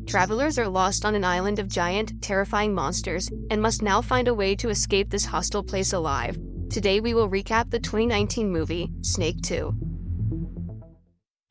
Travelers are lost on an island of giant, terrifying monsters and must now find a way to escape this hostile place alive. Today we will recap the 2019 movie, Snake 2.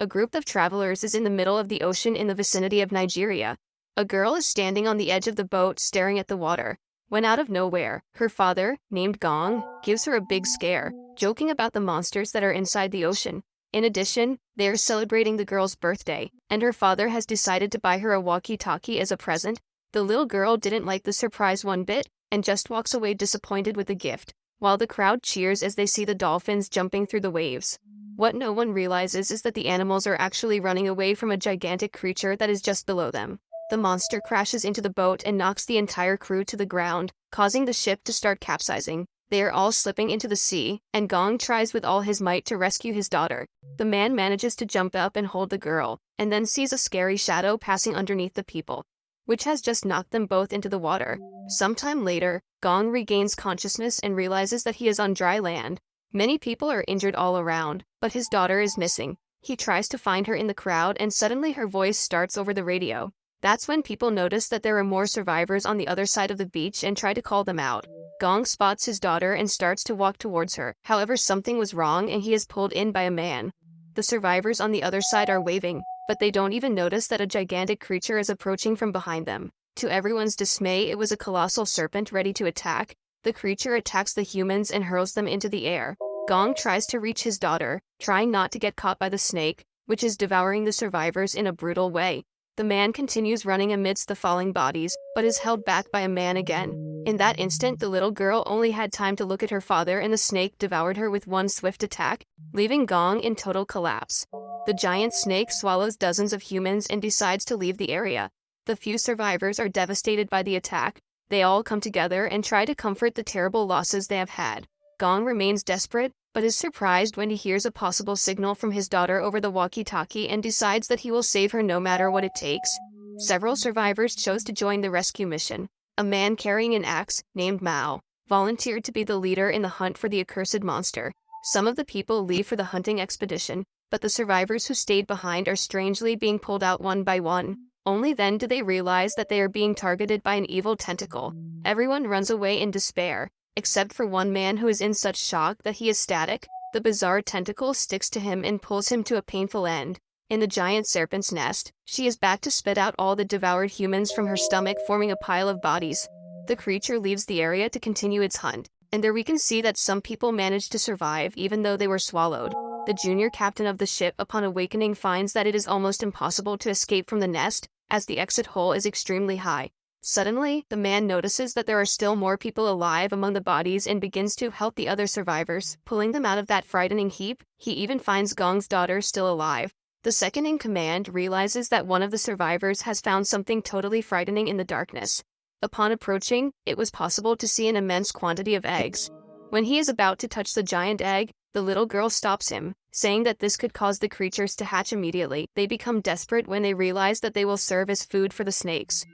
A group of travelers is in the middle of the ocean in the vicinity of Nigeria. A girl is standing on the edge of the boat staring at the water, when out of nowhere, her father, named Gong, gives her a big scare, joking about the monsters that are inside the ocean. In addition, they are celebrating the girl's birthday, and her father has decided to buy her a walkie-talkie as a present. The little girl didn't like the surprise one bit, and just walks away disappointed with the gift, while the crowd cheers as they see the dolphins jumping through the waves. What no one realizes is that the animals are actually running away from a gigantic creature that is just below them. The monster crashes into the boat and knocks the entire crew to the ground, causing the ship to start capsizing. They are all slipping into the sea, and Gong tries with all his might to rescue his daughter. The man manages to jump up and hold the girl, and then sees a scary shadow passing underneath the people, which has just knocked them both into the water. Sometime later, Gong regains consciousness and realizes that he is on dry land. Many people are injured all around, but his daughter is missing. He tries to find her in the crowd and suddenly her voice starts over the radio. That's when people notice that there are more survivors on the other side of the beach and try to call them out. Gong spots his daughter and starts to walk towards her. However, something was wrong and he is pulled in by a man. The survivors on the other side are waving, but they don't even notice that a gigantic creature is approaching from behind them. To everyone's dismay, it was a colossal serpent ready to attack. The creature attacks the humans and hurls them into the air. Gong tries to reach his daughter, trying not to get caught by the snake, which is devouring the survivors in a brutal way. The man continues running amidst the falling bodies, but is held back by a man again. In that instant, the little girl only had time to look at her father and the snake devoured her with one swift attack, leaving Gong in total collapse. The giant snake swallows dozens of humans and decides to leave the area. The few survivors are devastated by the attack. They all come together and try to comfort the terrible losses they have had. Gong remains desperate, but is surprised when he hears a possible signal from his daughter over the walkie-talkie and decides that he will save her no matter what it takes. Several survivors chose to join the rescue mission. A man carrying an axe, named Mao, volunteered to be the leader in the hunt for the accursed monster. Some of the people leave for the hunting expedition, but the survivors who stayed behind are strangely being pulled out one by one. Only then do they realize that they are being targeted by an evil tentacle. Everyone runs away in despair, except for one man who is in such shock that he is static. The bizarre tentacle sticks to him and pulls him to a painful end. In the giant serpent's nest, she is back to spit out all the devoured humans from her stomach, forming a pile of bodies. The creature leaves the area to continue its hunt, and there we can see that some people managed to survive even though they were swallowed. The junior captain of the ship, upon awakening, finds that it is almost impossible to escape from the nest, as the exit hole is extremely high. Suddenly, the man notices that there are still more people alive among the bodies and begins to help the other survivors, pulling them out of that frightening heap. He even finds Gong's daughter still alive. The second in command realizes that one of the survivors has found something totally frightening in the darkness. Upon approaching, it was possible to see an immense quantity of eggs. When he is about to touch the giant egg, the little girl stops him, saying that this could cause the creatures to hatch immediately. They become desperate when they realize that they will serve as food for the snakes.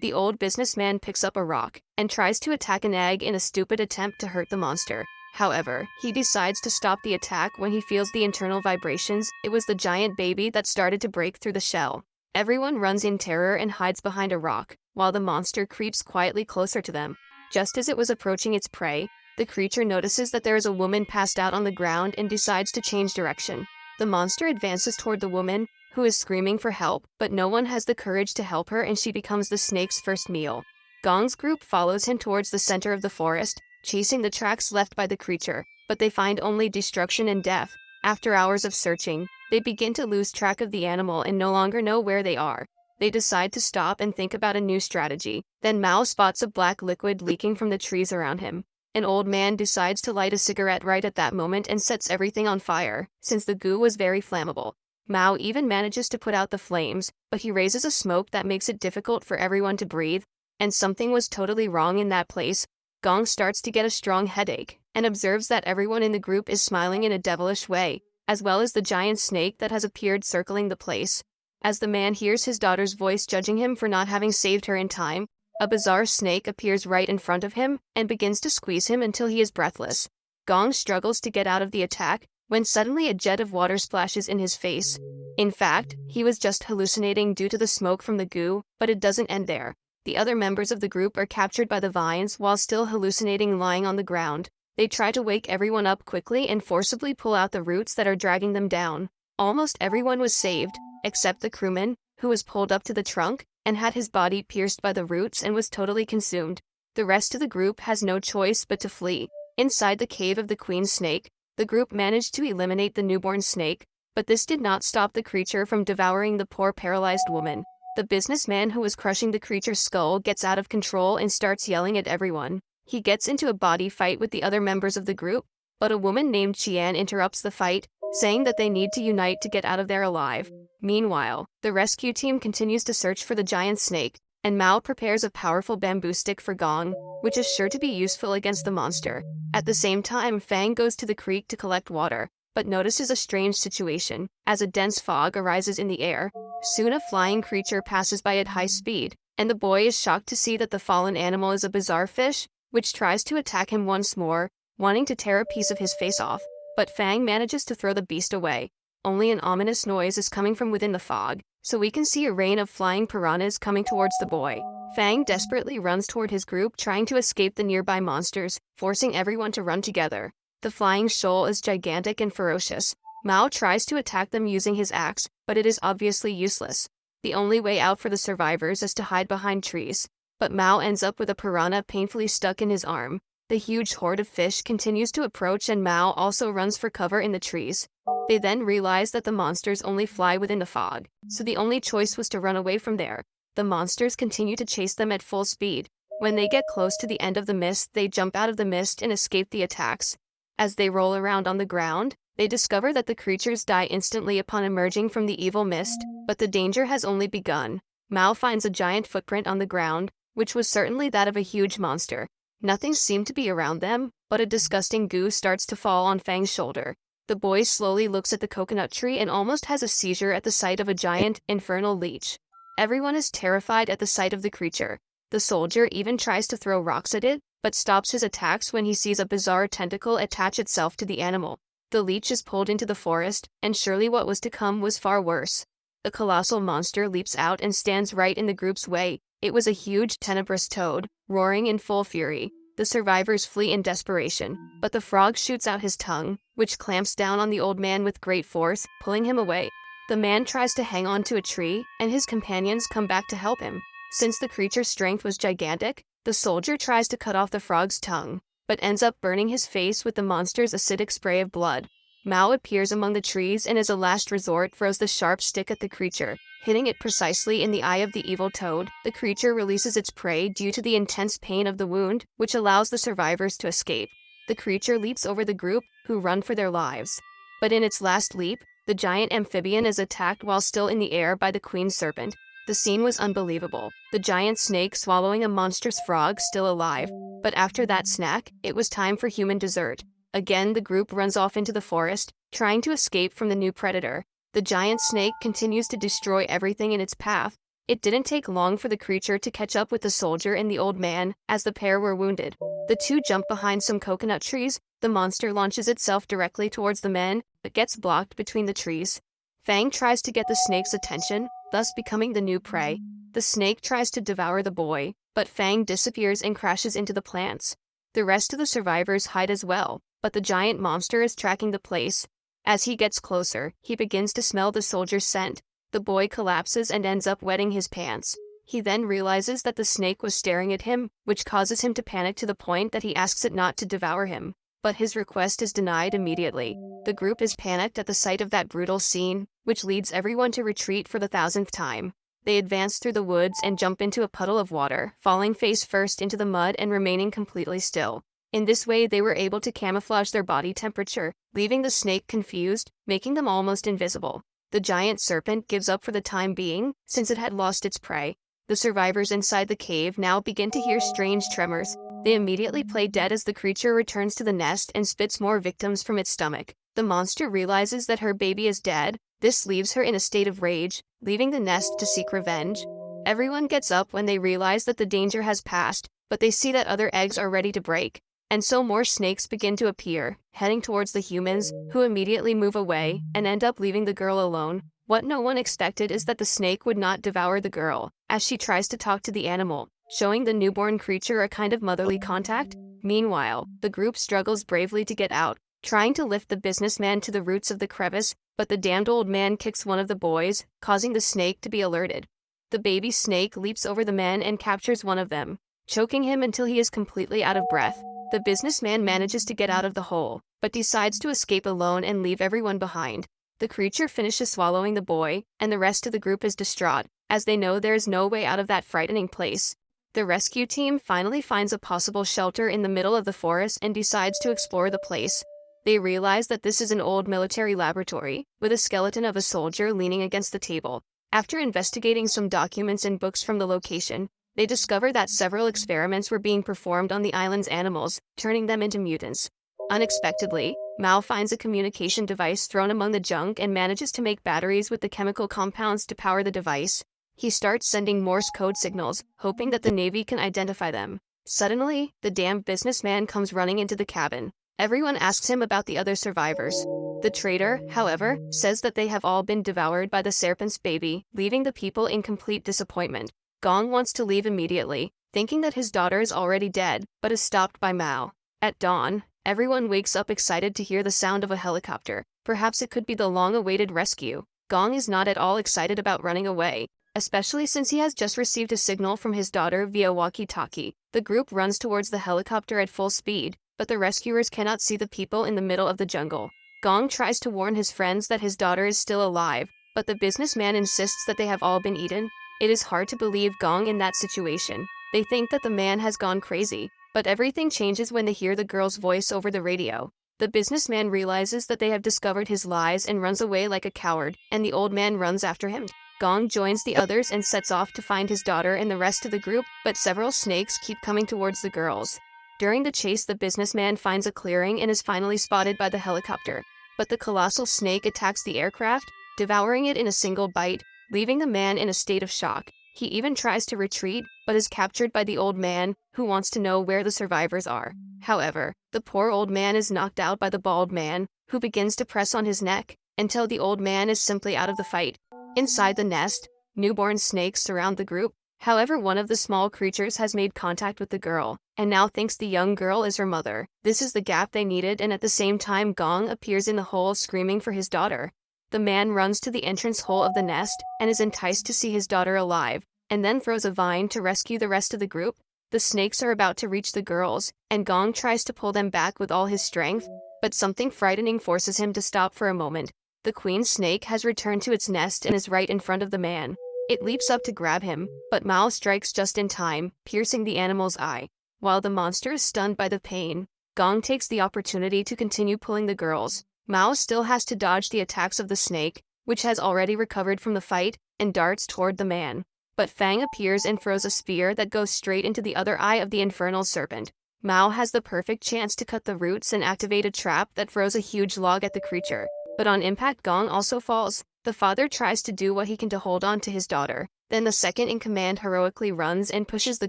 The old businessman picks up a rock and tries to attack an egg in a stupid attempt to hurt the monster. However, he decides to stop the attack when he feels the internal vibrations. It was the giant baby that started to break through the shell. Everyone runs in terror and hides behind a rock, while the monster creeps quietly closer to them. Just as it was approaching its prey, the creature notices that there is a woman passed out on the ground and decides to change direction. The monster advances toward the woman, who is screaming for help, but no one has the courage to help her and she becomes the snake's first meal. Gong's group follows him towards the center of the forest, chasing the tracks left by the creature, but they find only destruction and death. After hours of searching, they begin to lose track of the animal and no longer know where they are. They decide to stop and think about a new strategy. Then Mao spots a black liquid leaking from the trees around him. An old man decides to light a cigarette right at that moment and sets everything on fire, since the goo was very flammable. Mao even manages to put out the flames, but he raises a smoke that makes it difficult for everyone to breathe, and something was totally wrong in that place. Gong starts to get a strong headache, and observes that everyone in the group is smiling in a devilish way, as well as the giant snake that has appeared circling the place. As the man hears his daughter's voice judging him for not having saved her in time, a bizarre snake appears right in front of him and begins to squeeze him until he is breathless. Gong struggles to get out of the attack, when suddenly a jet of water splashes in his face. In fact, he was just hallucinating due to the smoke from the goo, but it doesn't end there. The other members of the group are captured by the vines while still hallucinating lying on the ground. They try to wake everyone up quickly and forcibly pull out the roots that are dragging them down. Almost everyone was saved, except the crewman, who was pulled up to the trunk and had his body pierced by the roots and was totally consumed. The rest of the group has no choice but to flee. Inside the cave of the queen snake, the group managed to eliminate the newborn snake, but this did not stop the creature from devouring the poor paralyzed woman. The businessman who was crushing the creature's skull gets out of control and starts yelling at everyone. He gets into a body fight with the other members of the group, but a woman named Qian interrupts the fight, saying that they need to unite to get out of there alive. Meanwhile, the rescue team continues to search for the giant snake, and Mao prepares a powerful bamboo stick for Gong, which is sure to be useful against the monster. At the same time, Fang goes to the creek to collect water, but notices a strange situation, as a dense fog arises in the air. Soon a flying creature passes by at high speed, and the boy is shocked to see that the fallen animal is a bizarre fish, which tries to attack him once more, wanting to tear a piece of his face off. But Fang manages to throw the beast away. Only an ominous noise is coming from within the fog, so we can see a rain of flying piranhas coming towards the boy. Fang desperately runs toward his group trying to escape the nearby monsters, forcing everyone to run together. The flying shoal is gigantic and ferocious. Mao tries to attack them using his axe, but it is obviously useless. The only way out for the survivors is to hide behind trees. But Mao ends up with a piranha painfully stuck in his arm. The huge horde of fish continues to approach and Mao also runs for cover in the trees. They then realize that the monsters only fly within the fog, so the only choice was to run away from there. The monsters continue to chase them at full speed. When they get close to the end of the mist, they jump out of the mist and escape the attacks. As they roll around on the ground, they discover that the creatures die instantly upon emerging from the evil mist, but the danger has only begun. Mao finds a giant footprint on the ground, which was certainly that of a huge monster. Nothing seemed to be around them, but a disgusting goo starts to fall on Fang's shoulder. The boy slowly looks at the coconut tree and almost has a seizure at the sight of a giant, infernal leech. Everyone is terrified at the sight of the creature. The soldier even tries to throw rocks at it, but stops his attacks when he sees a bizarre tentacle attach itself to the animal. The leech is pulled into the forest, and surely what was to come was far worse. The colossal monster leaps out and stands right in the group's way. It was a huge tenebrous toad, roaring in full fury. The survivors flee in desperation, but the frog shoots out his tongue, which clamps down on the old man with great force, pulling him away. The man tries to hang on to a tree, and his companions come back to help him. Since the creature's strength was gigantic, the soldier tries to cut off the frog's tongue, but ends up burning his face with the monster's acidic spray of blood. Mao appears among the trees and as a last resort throws the sharp stick at the creature, hitting it precisely in the eye of the evil toad. The creature releases its prey due to the intense pain of the wound, which allows the survivors to escape. The creature leaps over the group, who run for their lives. But in its last leap, the giant amphibian is attacked while still in the air by the queen serpent. The scene was unbelievable. The giant snake swallowing a monstrous frog still alive. But after that snack, it was time for human dessert. Again, the group runs off into the forest, trying to escape from the new predator. The giant snake continues to destroy everything in its path. It didn't take long for the creature to catch up with the soldier and the old man, as the pair were wounded. The two jump behind some coconut trees. The monster launches itself directly towards the men, but gets blocked between the trees. Fang tries to get the snake's attention, thus becoming the new prey. The snake tries to devour the boy, but Fang disappears and crashes into the plants. The rest of the survivors hide as well, but the giant monster is tracking the place. As he gets closer, he begins to smell the soldier's scent. The boy collapses and ends up wetting his pants. He then realizes that the snake was staring at him, which causes him to panic to the point that he asks it not to devour him. But his request is denied immediately. The group is panicked at the sight of that brutal scene, which leads everyone to retreat for the 1000th time. They advance through the woods and jump into a puddle of water, falling face first into the mud and remaining completely still. In this way, they were able to camouflage their body temperature, leaving the snake confused, making them almost invisible. The giant serpent gives up for the time being, since it had lost its prey. The survivors inside the cave now begin to hear strange tremors. They immediately play dead as the creature returns to the nest and spits more victims from its stomach. The monster realizes that her baby is dead. This leaves her in a state of rage, leaving the nest to seek revenge. Everyone gets up when they realize that the danger has passed, but they see that other eggs are ready to break. And so more snakes begin to appear, heading towards the humans, who immediately move away and end up leaving the girl alone. What no one expected is that the snake would not devour the girl, as she tries to talk to the animal, showing the newborn creature a kind of motherly contact. Meanwhile, the group struggles bravely to get out, trying to lift the businessman to the roots of the crevice, but the damned old man kicks one of the boys, causing the snake to be alerted. The baby snake leaps over the man and captures one of them, choking him until he is completely out of breath. The businessman manages to get out of the hole, but decides to escape alone and leave everyone behind. The creature finishes swallowing the boy, and the rest of the group is distraught, as they know there is no way out of that frightening place. The rescue team finally finds a possible shelter in the middle of the forest and decides to explore the place. They realize that this is an old military laboratory, with a skeleton of a soldier leaning against the table. After investigating some documents and books from the location, they discover that several experiments were being performed on the island's animals, turning them into mutants. Unexpectedly, Mao finds a communication device thrown among the junk and manages to make batteries with the chemical compounds to power the device. He starts sending Morse code signals, hoping that the Navy can identify them. Suddenly, the damned businessman comes running into the cabin. Everyone asks him about the other survivors. The traitor, however, says that they have all been devoured by the serpent's baby, leaving the people in complete disappointment. Gong wants to leave immediately, thinking that his daughter is already dead, but is stopped by Mao. At dawn, everyone wakes up excited to hear the sound of a helicopter. Perhaps it could be the long-awaited rescue. Gong is not at all excited about running away, especially since he has just received a signal from his daughter via walkie-talkie. The group runs towards the helicopter at full speed, but the rescuers cannot see the people in the middle of the jungle. Gong tries to warn his friends that his daughter is still alive, but the businessman insists that they have all been eaten. It is hard to believe Gong in that situation. They think that the man has gone crazy, but everything changes when they hear the girl's voice over the radio. The businessman realizes that they have discovered his lies and runs away like a coward, and the old man runs after him. Gong joins the others and sets off to find his daughter and the rest of the group, but several snakes keep coming towards the girls. During the chase, the businessman finds a clearing and is finally spotted by the helicopter, but the colossal snake attacks the aircraft, devouring it in a single bite, leaving the man in a state of shock. He even tries to retreat, but is captured by the old man, who wants to know where the survivors are. However, the poor old man is knocked out by the bald man, who begins to press on his neck, until the old man is simply out of the fight. Inside the nest, newborn snakes surround the group. However, one of the small creatures has made contact with the girl, and now thinks the young girl is her mother. This is the gap they needed, and at the same time Gong appears in the hole screaming for his daughter. The man runs to the entrance hole of the nest, and is enticed to see his daughter alive, and then throws a vine to rescue the rest of the group. The snakes are about to reach the girls, and Gong tries to pull them back with all his strength, but something frightening forces him to stop for a moment. The queen snake has returned to its nest and is right in front of the man. It leaps up to grab him, but Mao strikes just in time, piercing the animal's eye. While the monster is stunned by the pain, Gong takes the opportunity to continue pulling the girls. Mao still has to dodge the attacks of the snake, which has already recovered from the fight, and darts toward the man. But Fang appears and throws a spear that goes straight into the other eye of the infernal serpent. Mao has the perfect chance to cut the roots and activate a trap that throws a huge log at the creature. But on impact, Gong also falls. The father tries to do what he can to hold on to his daughter. Then the second in command heroically runs and pushes the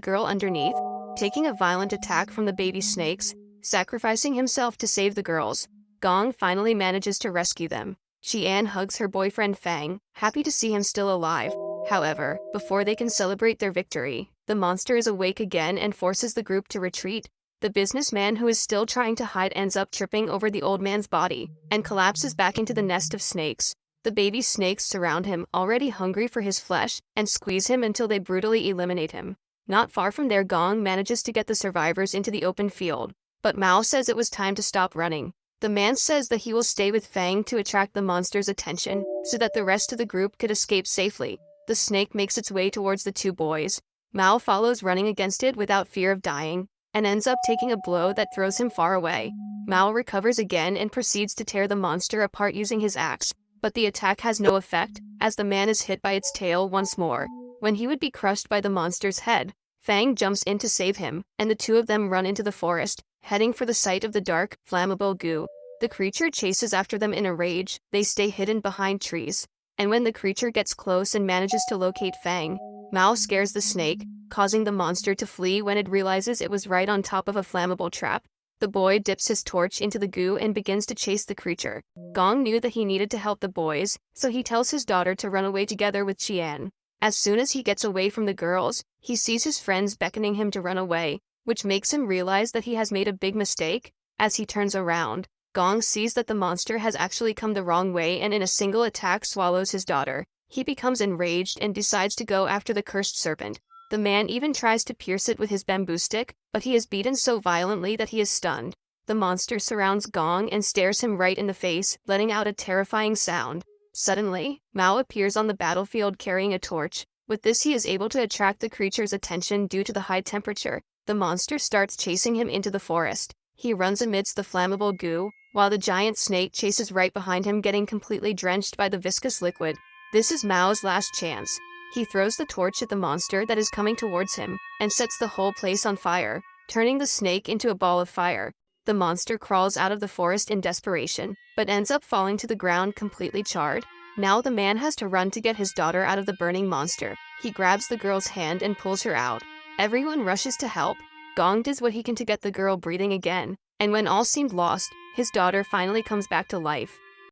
girl underneath, taking a violent attack from the baby snakes, sacrificing himself to save the girls. Gong finally manages to rescue them. Qian hugs her boyfriend Fang, happy to see him still alive. However, before they can celebrate their victory, the monster is awake again and forces the group to retreat. The businessman who is still trying to hide ends up tripping over the old man's body, and collapses back into the nest of snakes. The baby snakes surround him, already hungry for his flesh, and squeeze him until they brutally eliminate him. Not far from there, Gong manages to get the survivors into the open field, but Mao says it was time to stop running. The man says that he will stay with Fang to attract the monster's attention, so that the rest of the group could escape safely. The snake makes its way towards the two boys. Mao follows, running against it without fear of dying, and ends up taking a blow that throws him far away. Mao recovers again and proceeds to tear the monster apart using his axe, but the attack has no effect, as the man is hit by its tail once more. When he would be crushed by the monster's head, Fang jumps in to save him, and the two of them run into the forest, heading for the site of the dark, flammable goo. The creature chases after them in a rage. They stay hidden behind trees, and when the creature gets close and manages to locate Fang, Mao scares the snake, causing the monster to flee when it realizes it was right on top of a flammable trap. The boy dips his torch into the goo and begins to chase the creature. Gong knew that he needed to help the boys, so he tells his daughter to run away together with Qian. As soon as he gets away from the girls, he sees his friends beckoning him to run away, which makes him realize that he has made a big mistake. As he turns around, Gong sees that the monster has actually come the wrong way and in a single attack swallows his daughter. He becomes enraged and decides to go after the cursed serpent. The man even tries to pierce it with his bamboo stick, but he is beaten so violently that he is stunned. The monster surrounds Gong and stares him right in the face, letting out a terrifying sound. Suddenly, Mao appears on the battlefield carrying a torch. With this, he is able to attract the creature's attention due to the high temperature. The monster starts chasing him into the forest. He runs amidst the flammable goo, while the giant snake chases right behind him, getting completely drenched by the viscous liquid. This is Mao's last chance. He throws the torch at the monster that is coming towards him, and sets the whole place on fire, turning the snake into a ball of fire. The monster crawls out of the forest in desperation, but ends up falling to the ground completely charred. Now the man has to run to get his daughter out of the burning monster. He grabs the girl's hand and pulls her out. Everyone rushes to help. Gong does what he can to get the girl breathing again, and when all seemed lost, his daughter finally comes back to life.